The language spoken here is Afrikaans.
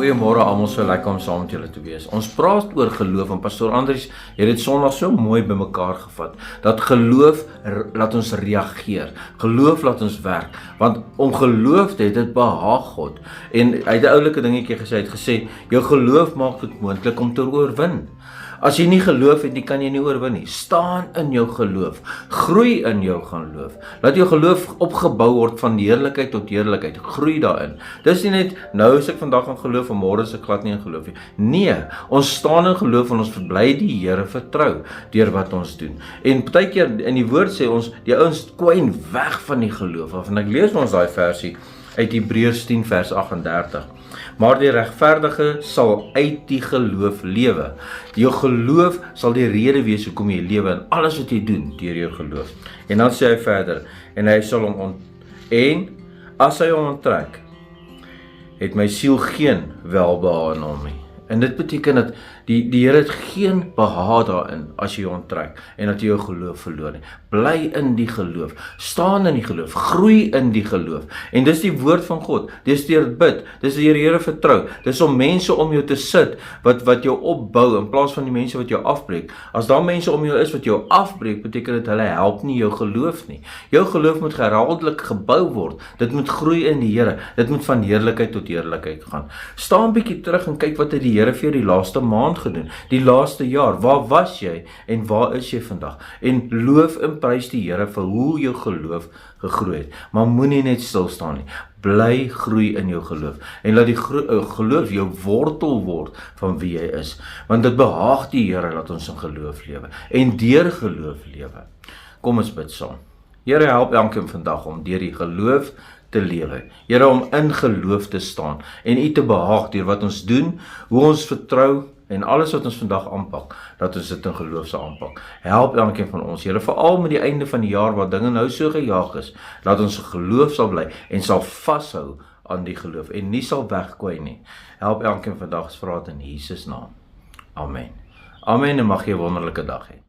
Goeiemôre almal, so lekker om saam met julle te wees. Ons praat oor geloof en Pastoor Andries het dit Sondag so mooi bymekaar gevat. Dat geloof laat ons reageer. Geloof laat ons werk. Want om geloof te hê, dit behaag God. En hy het 'n oulike dingetjie gesê, hy het gesê, jou geloof maak dit moontlik om te oorwin. As jy nie geloof het nie, kan jy nie oorwin nie. Staan in jou geloof. Groei in jou geloof. Laat jou geloof opgebou word van heerlikheid tot heerlikheid. Groei daarin. Dis nie net, nou is ek vandag in geloof en môre is ek glad nie in geloof nie. Nee, ons staan in geloof en ons verbly die Here vertrou deur wat ons doen. En partykeer in die woord sê ons, die ouens kwyn weg van die geloof af. En ek lees ons daai versie uit Hebreërs 10 vers 38. Maar die regverdige sal uit die geloof lewe. Jou geloof sal die rede wees hoekom jy lewe in alles wat jy doen deur jou geloof. En dan sê hy verder, en hy sal hom en as hy hom onttrek, het my siel geen welbehae in hom nie. En dit beteken dat die Here het geen behaag daarin as jy onttrek en dat jy jou geloof verloor nie. Bly in die geloof, staan in die geloof, groei in die geloof. En dis die woord van God. Dis deur bid, dis deur die Here vertrou. Dis om mense om jou te sit wat jou opbou in plaas van die mense wat jou afbreek. As daar mense om jou is wat jou afbreek, beteken dit hulle help nie jou geloof nie. Jou geloof moet herhaaldelik gebou word. Dit moet groei in die Here. Dit moet van heerlikheid tot heerlikheid gaan. Staan 'n bietjie terug en kyk wat het die Here vir jou die laaste maand gedoen, die laaste jaar. Waar was jy en waar is jy vandag? En loof en prys die Here vir hoe jou geloof gegroei het. Maar moenie net stil staan nie. Bly groei in jou geloof. En laat die geloof jou wortel word van wie jy is. Want dit behaag die Here dat ons in geloof lewe. En deur geloof lewe. Kom ons bid saam. Here, help elkeen vandag om deur die geloof te lewe. Here, om in geloof te staan en U te behaag deur wat ons doen, hoe ons vertrou en alles wat ons vandag aanpak, dat ons dit in geloof sal aanpak. Help elkeen van ons, Here, veral met die einde van die jaar waar dinge nou so gejaag is, dat ons geloof sal bly en sal vashou aan die geloof en nie sal wegkwyn nie. Help elkeen vandag, vra dit in Jesus naam. Amen. Amen en mag jy 'n wonderlike dag hê.